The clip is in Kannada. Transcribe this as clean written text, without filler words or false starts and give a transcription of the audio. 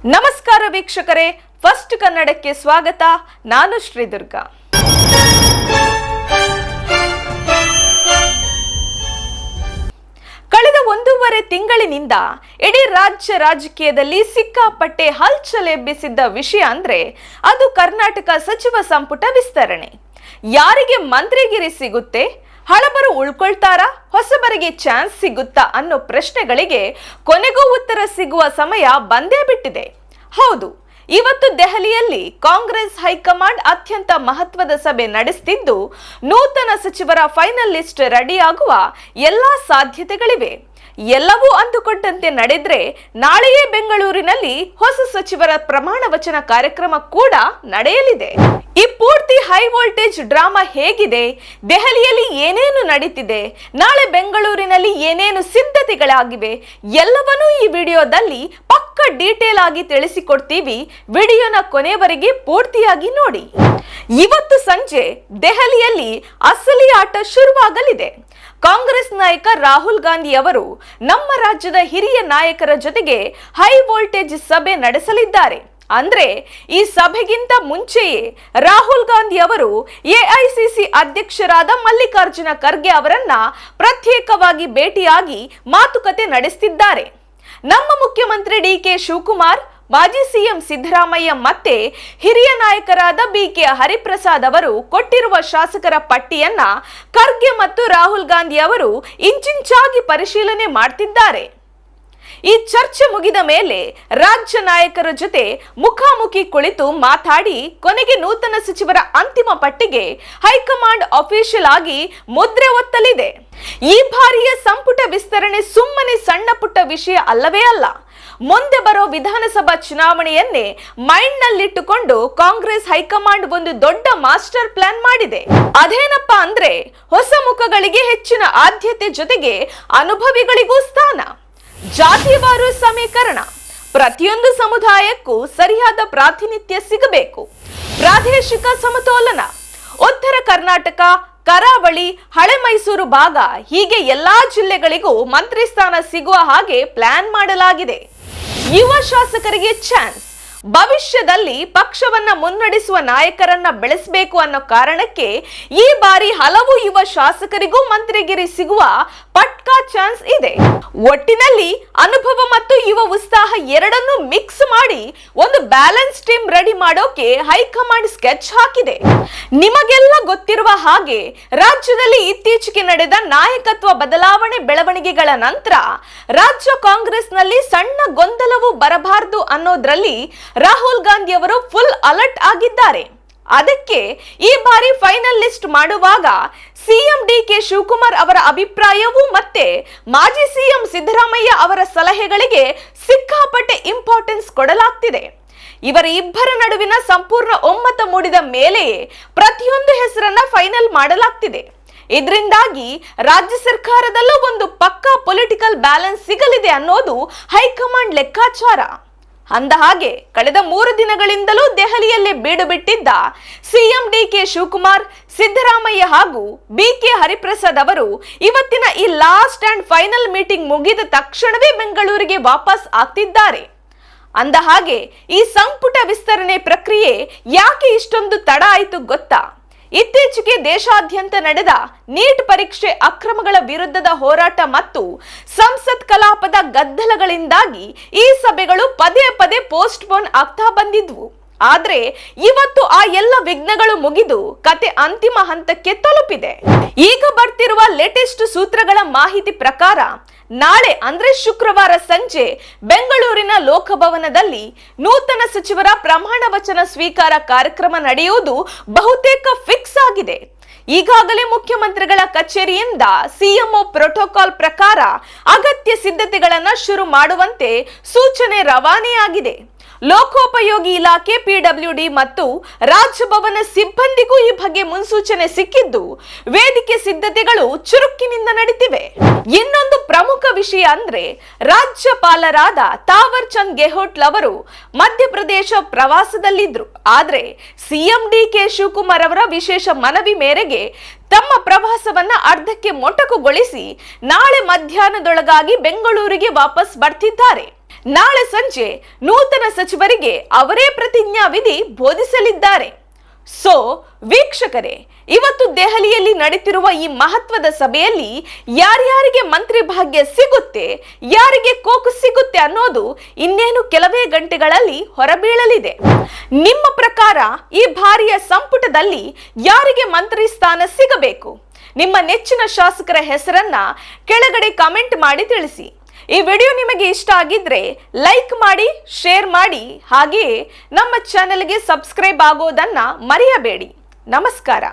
ನಮಸ್ಕಾರ ವೀಕ್ಷಕರೇ, ಫಸ್ಟ್ ಕನ್ನಡಕ್ಕೆ ಸ್ವಾಗತ. ನಾನು ಶ್ರೀದುರ್ಗಾ. ಕಳೆದ 1.5 ತಿಂಗಳಿನಿಂದ ಇಡೀ ರಾಜ್ಯ ರಾಜಕೀಯದಲ್ಲಿ ಸಿಕ್ಕಾಪಟ್ಟೆ ಹಲ್ಚಲ್ ಎಬ್ಬಿಸಿದ್ದ ವಿಷಯ ಅಂದ್ರೆ ಅದು ಕರ್ನಾಟಕ ಸಚಿವ ಸಂಪುಟ ವಿಸ್ತರಣೆ. ಯಾರಿಗೆ ಮಂತ್ರಿಗಿರಿ ಸಿಗುತ್ತೆ, ಹಳಬರು ಉಳ್ಕೊಳ್ತಾರಾ, ಹೊಸಬರಿಗೆ ಚಾನ್ಸ್ ಸಿಗುತ್ತಾ ಅನ್ನೋ ಪ್ರಶ್ನೆಗಳಿಗೆ ಕೊನೆಗೂ ಉತ್ತರ ಸಿಗುವ ಸಮಯ ಬಂದೇ ಬಿಟ್ಟಿದೆ. ಹೌದು, ಇವತ್ತು ದೆಹಲಿಯಲ್ಲಿ ಕಾಂಗ್ರೆಸ್ ಹೈಕಮಾಂಡ್ ಅತ್ಯಂತ ಮಹತ್ವದ ಸಭೆ ನಡೆಸುತ್ತಿದ್ದು, ನೂತನ ಸಚಿವರ ಫೈನಲ್ ಲಿಸ್ಟ್ ರೆಡಿಯಾಗುವ ಎಲ್ಲಾ ಸಾಧ್ಯತೆಗಳಿವೆ. ಎಲ್ಲವೂ ಅಂದುಕೊಂಡಂತೆ ನಡೆದ್ರೆ ನಾಳೆಯೇ ಬೆಂಗಳೂರಿನಲ್ಲಿ ಹೊಸ ಸಚಿವರ ಪ್ರಮಾಣ ವಚನ ಕಾರ್ಯಕ್ರಮ ಕೂಡ ನಡೆಯಲಿದೆ. ಈ ಪೂರ್ತಿ ಹೈ ವೋಲ್ಟೇಜ್ ಡ್ರಾಮಾ ಹೇಗಿದೆ, ದೆಹಲಿಯಲ್ಲಿ ಏನೇನು ನಡೀತಿದೆ, ನಾಳೆ ಬೆಂಗಳೂರಿನಲ್ಲಿ ಏನೇನು ಸಿದ್ಧತೆಗಳಾಗಿವೆ, ಎಲ್ಲವನ್ನೂ ಈ ವಿಡಿಯೋದಲ್ಲಿ ಪಕ್ಕ ಡೀಟೇಲ್ ಆಗಿ ತಿಳಿಸಿಕೊಡ್ತೀವಿ. ವಿಡಿಯೋನ ಕೊನೆಯವರೆಗೆ ಪೂರ್ತಿಯಾಗಿ ನೋಡಿ. ಇವತ್ತು ಸಂಜೆ ದೆಹಲಿಯಲ್ಲಿ ಅಸಲಿ ಆಟ ಶುರುವಾಗಲಿದೆ. ಕಾಂಗ್ರೆಸ್ ನಾಯಕ ರಾಹುಲ್ ಗಾಂಧಿ ಅವರು ನಮ್ಮ ರಾಜ್ಯದ ಹಿರಿಯ ನಾಯಕರ ಜೊತೆಗೆ ಹೈ ವೋಲ್ಟೇಜ್ ಸಭೆ ನಡೆಸಲಿದ್ದಾರೆ. ಅಂದ್ರೆ ಈ ಸಭೆಗಿಂತ ಮುಂಚೆಯೇ ರಾಹುಲ್ ಗಾಂಧಿ ಅವರು ಎಐಸಿಸಿ ಅಧ್ಯಕ್ಷರಾದ ಮಲ್ಲಿಕಾರ್ಜುನ ಖರ್ಗೆ ಅವರನ್ನ ಪ್ರತ್ಯೇಕವಾಗಿ ಭೇಟಿಯಾಗಿ ಮಾತುಕತೆ ನಡೆಸುತ್ತಿದ್ದಾರೆ. ನಮ್ಮ ಮುಖ್ಯಮಂತ್ರಿ ಡಿಕೆ ಶಿವಕುಮಾರ್, ಮಾಜಿ ಸಿಎಂ ಸಿದ್ದರಾಮಯ್ಯ ಮತ್ತೆ ಹಿರಿಯ ನಾಯಕರಾದ ಬಿಕೆ ಹರಿಪ್ರಸಾದ್ ಅವರು ಕೊಟ್ಟಿರುವ ಶಾಸಕರ ಪಟ್ಟಿಯನ್ನ ಖರ್ಗೆ ಮತ್ತು ರಾಹುಲ್ ಗಾಂಧಿ ಅವರು ಇಂಚಿಂಚಾಗಿ ಪರಿಶೀಲನೆ ಮಾಡ್ತಿದ್ದಾರೆ. ಈ ಚರ್ಚೆ ಮುಗಿದ ಮೇಲೆ ರಾಜ್ಯ ನಾಯಕರ ಜೊತೆ ಮುಖಾಮುಖಿ ಕುಳಿತು ಮಾತಾಡಿ ಕೊನೆಗೆ ನೂತನ ಸಚಿವರ ಅಂತಿಮ ಪಟ್ಟಿಗೆ ಹೈಕಮಾಂಡ್ ಅಫಿಷಿಯಲ್ ಆಗಿ ಮುದ್ರೆ ಒತ್ತಲಿದೆ. ಈ ಬಾರಿಯ ಸಂಪುಟ ವಿಸ್ತರಣೆ ಸುಮ್ಮನೆ ಸಣ್ಣ ಪುಟ್ಟ ವಿಷಯ ಅಲ್ಲವೇ ಅಲ್ಲ. ಮುಂದೆ ಬರೋ ವಿಧಾನಸಭಾ ಚುನಾವಣೆಯನ್ನೇ ಮೈಂಡ್ ನಲ್ಲಿಟ್ಟುಕೊಂಡು ಕಾಂಗ್ರೆಸ್ ಹೈಕಮಾಂಡ್ ಒಂದು ದೊಡ್ಡ ಮಾಸ್ಟರ್ ಪ್ಲಾನ್ ಮಾಡಿದೆ. ಅದೇನಪ್ಪ ಅಂದ್ರೆ ಹೊಸ ಮುಖಗಳಿಗೆ ಹೆಚ್ಚಿನ ಆದ್ಯತೆ ಜೊತೆಗೆ ಅನುಭವಿಗಳಿಗೂ ಸ್ಥಾನ, ಜಾತಿವಾರು ಸಮೀಕರಣ, ಪ್ರತಿಯೊಂದು ಸಮುದಾಯಕ್ಕೂ ಸರಿಯಾದ ಪ್ರಾತಿನಿಧ್ಯ ಸಿಗಬೇಕು, ಪ್ರಾದೇಶಿಕ ಸಮತೋಲನ, ಉತ್ತರ ಕರ್ನಾಟಕ, ಕರಾವಳಿ, ಹಳೆ ಮೈಸೂರು ಭಾಗ ಹೀಗೆ ಎಲ್ಲಾ ಜಿಲ್ಲೆಗಳಿಗೂ ಮಂತ್ರಿ ಸ್ಥಾನ ಸಿಗುವ ಹಾಗೆ ಪ್ಲಾನ್ ಮಾಡಲಾಗಿದೆ. ಯುವ ಶಾಸಕರಿಗೆ ಚಾನ್ಸ್, ಭವಿಷ್ಯದಲ್ಲಿ ಪಕ್ಷವನ್ನ ಮುನ್ನಡೆಸುವ ನಾಯಕರನ್ನ ಬೆಳೆಸಬೇಕು ಅನ್ನೋ ಕಾರಣಕ್ಕೆ ಈ ಬಾರಿ ಹಲವು ಯುವ ಶಾಸಕರಿಗೂ ಮಂತ್ರಿಗಿರಿ ಸಿಗುವ ಪಟ್ಕಾ ಚಾನ್ಸ್ ಇದೆ. ಒಟ್ಟಿನಲ್ಲಿ ಅನುಭವ ಮತ್ತು ಯುವ ಉತ್ಸಾಹ ಎರಡನ್ನೂ ಮಿಕ್ಸ್ ಮಾಡಿ ಒಂದು ಬ್ಯಾಲೆನ್ಸ್ ಟೀಮ್ ರೆಡಿ ಮಾಡೋಕೆ ಹೈಕಮಾಂಡ್ ಸ್ಕೆಚ್ ಹಾಕಿದೆ. ನಿಮಗೆಲ್ಲ ಗೊತ್ತಿರುವ ಹಾಗೆ ರಾಜ್ಯದಲ್ಲಿ ಇತ್ತೀಚೆಗೆ ನಡೆದ ನಾಯಕತ್ವ ಬದಲಾವಣೆ ಬೆಳವಣಿಗೆಗಳ ನಂತರ ರಾಜ್ಯ ಕಾಂಗ್ರೆಸ್ನಲ್ಲಿ ಸಣ್ಣ ಗೊಂದಲವೂ ಬರಬಾರದು ಅನ್ನೋದ್ರಲ್ಲಿ ರಾಹುಲ್ ಗಾಂಧಿ ಅವರು ಫುಲ್ ಅಲರ್ಟ್ ಆಗಿದ್ದಾರೆ. ಅದಕ್ಕೆ ಈ ಬಾರಿ ಫೈನಲ್ ಲಿಸ್ಟ್ ಮಾಡುವಾಗ ಸಿಎಂ ಡಿಕೆ ಶಿವಕುಮಾರ್ ಅವರ ಅಭಿಪ್ರಾಯವೂ ಮತ್ತೆ ಮಾಜಿ ಸಿಎಂ ಸಿದ್ದರಾಮಯ್ಯ ಅವರ ಸಲಹೆಗಳಿಗೆ ಸಿಕ್ಕಾಪಟ್ಟೆ ಇಂಪಾರ್ಟೆನ್ಸ್ ಕೊಡಲಾಗ್ತಿದೆ. ಇವರ ಇಬ್ಬರ ನಡುವಿನ ಸಂಪೂರ್ಣ ಒಮ್ಮತ ಮೂಡಿದ ಮೇಲೆಯೇ ಪ್ರತಿಯೊಂದು ಹೆಸರನ್ನ ಫೈನಲ್ ಮಾಡಲಾಗ್ತಿದೆ. ಇದರಿಂದಾಗಿ ರಾಜ್ಯ ಸರ್ಕಾರದಲ್ಲೂ ಒಂದು ಪಕ್ಕಾ ಪೊಲಿಟಿಕಲ್ ಬ್ಯಾಲೆನ್ಸ್ ಸಿಗಲಿದೆ ಅನ್ನೋದು ಹೈಕಮಾಂಡ್ ಲೆಕ್ಕಾಚಾರ. ಅಂದ ಹಾಗೆ ಕಳೆದ 3 ದಿನಗಳಿಂದಲೂ ದೆಹಲಿಯಲ್ಲೇ ಬೀಡು ಬಿಟ್ಟಿದ್ದ ಸಿಎಂ ಡಿಕೆ ಶಿವಕುಮಾರ್, ಸಿದ್ದರಾಮಯ್ಯ ಹಾಗೂ ಬಿಕೆ ಹರಿಪ್ರಸಾದ್ ಅವರು ಇವತ್ತಿನ ಈ ಲಾಸ್ಟ್ ಅಂಡ್ ಫೈನಲ್ ಮೀಟಿಂಗ್ ಮುಗಿದ ತಕ್ಷಣವೇ ಬೆಂಗಳೂರಿಗೆ ವಾಪಸ್ ಆಗ್ತಿದ್ದಾರೆ. ಅಂದ ಹಾಗೆ ಈ ಸಂಪುಟ ವಿಸ್ತರಣೆ ಪ್ರಕ್ರಿಯೆ ಯಾಕೆ ಇಷ್ಟೊಂದು ತಡ ಆಯಿತು ಗೊತ್ತಾ? ಇತ್ತೀಚೆಗೆ ದೇಶಾದ್ಯಂತ ನಡೆದ ನೀಟ್ ಪರೀಕ್ಷೆ ಅಕ್ರಮಗಳ ವಿರುದ್ಧದ ಹೋರಾಟ ಮತ್ತು ಸಂಸತ್ ಕಲಾಪದ ಗದ್ದಲಗಳಿಂದಾಗಿ ಈ ಸಭೆಗಳು ಪದೇ ಪದೇ ಪೋಸ್ಟ್ಪೋನ್ ಆಗ್ತಾ ಬಂದಿದ್ವು. ಆದ್ರೆ ಇವತ್ತು ಆ ಎಲ್ಲ ವಿಘ್ನಗಳು ಮುಗಿದು ಕತೆ ಅಂತಿಮ ಹಂತಕ್ಕೆ ತಲುಪಿದೆ. ಈಗ ಬರ್ತಿರುವ ಲೇಟೆಸ್ಟ್ ಸೂತ್ರಗಳ ಮಾಹಿತಿ ಪ್ರಕಾರ ನಾಳೆ ಅಂದ್ರೆ ಶುಕ್ರವಾರ ಸಂಜೆ ಬೆಂಗಳೂರಿನ ಲೋಕಭವನದಲ್ಲಿ ನೂತನ ಸಚಿವರ ಪ್ರಮಾಣ ವಚನ ಸ್ವೀಕಾರ ಕಾರ್ಯಕ್ರಮ ನಡೆಯುವುದು ಬಹುತೇಕ ಫಿಕ್ಸ್ ಆಗಿದೆ. ಈಗಾಗಲೇ ಮುಖ್ಯಮಂತ್ರಿಗಳ ಕಚೇರಿಯಿಂದ ಸಿಎಂಒ ಪ್ರೋಟೋಕಾಲ್ ಪ್ರಕಾರ ಅಗತ್ಯ ಸಿದ್ಧತೆಗಳನ್ನ ಶುರು ಮಾಡುವಂತೆ ಸೂಚನೆ ರವಾನೆಯಾಗಿದೆ. ಲೋಕೋಪಯೋಗಿ ಇಲಾಖೆ, ಪಿಡಬ್ಲ್ಯೂಡಿ ಮತ್ತು ರಾಜಭವನ ಸಿಬ್ಬಂದಿಗೂ ಈ ಬಗ್ಗೆ ಮುನ್ಸೂಚನೆ ಸಿಕ್ಕಿದ್ದು ವೇದಿಕೆ ಸಿದ್ಧತೆಗಳು ಚುರುಕಿನಿಂದ ನಡೀತಿವೆ. ಇನ್ನೊಂದು ಪ್ರಮುಖ ವಿಷಯ ಅಂದ್ರೆ ರಾಜ್ಯಪಾಲರಾದ ತಾವರ್ ಚಂದ್ ಗೆಹ್ಲೋಟ್ ಅವರು ಮಧ್ಯಪ್ರದೇಶ ಪ್ರವಾಸದಲ್ಲಿದ್ರು. ಆದ್ರೆ ಸಿಎಂ ಡಿಕೆ ಶಿವಕುಮಾರ್ ಅವರ ವಿಶೇಷ ಮನವಿ ಮೇರೆಗೆ ತಮ್ಮ ಪ್ರವಾಸವನ್ನ ಅರ್ಧಕ್ಕೆ ಮೊಟಕುಗೊಳಿಸಿ ನಾಳೆ ಮಧ್ಯಾಹ್ನದೊಳಗಾಗಿ ಬೆಂಗಳೂರಿಗೆ ವಾಪಸ್ ಬರ್ತಿದ್ದಾರೆ. ನಾಳೆ ಸಂಜೆ ನೂತನ ಸಚಿವರಿಗೆ ಅವರೇ ಪ್ರತಿಜ್ಞಾವಿಧಿ ಬೋಧಿಸಲಿದ್ದಾರೆ. ಸೊ ವೀಕ್ಷಕರೇ, ಇವತ್ತು ದೆಹಲಿಯಲ್ಲಿ ನಡೆಯುತ್ತಿರುವ ಈ ಮಹತ್ವದ ಸಭೆಯಲ್ಲಿ ಯಾರ್ಯಾರಿಗೆ ಮಂತ್ರಿ ಭಾಗ್ಯ ಸಿಗುತ್ತೆ, ಯಾರಿಗೆ ಕೋಕು ಸಿಗುತ್ತೆ ಅನ್ನೋದು ಇನ್ನೇನು ಕೆಲವೇ ಗಂಟೆಗಳಲ್ಲಿ ಹೊರಬೀಳಲಿದೆ. ನಿಮ್ಮ ಪ್ರಕಾರ ಈ ಬಾರಿಯ ಸಂಪುಟದಲ್ಲಿ ಯಾರಿಗೆ ಮಂತ್ರಿ ಸ್ಥಾನ ಸಿಗಬೇಕು? ನಿಮ್ಮ ನೆಚ್ಚಿನ ಶಾಸಕರ ಹೆಸರನ್ನ ಕೆಳಗಡೆ ಕಾಮೆಂಟ್ ಮಾಡಿ ತಿಳಿಸಿ. ಈ ವಿಡಿಯೋ ನಿಮಗೆ ಇಷ್ಟ ಆಗಿದ್ರೆ ಲೈಕ್ ಮಾಡಿ, ಶೇರ್ ಮಾಡಿ, ಹಾಗೆಯೇ ನಮ್ಮ ಚಾನೆಲ್ಗೆ ಸಬ್ಸ್ಕ್ರೈಬ್ ಆಗೋದನ್ನ ಮರೆಯಬೇಡಿ. ನಮಸ್ಕಾರ.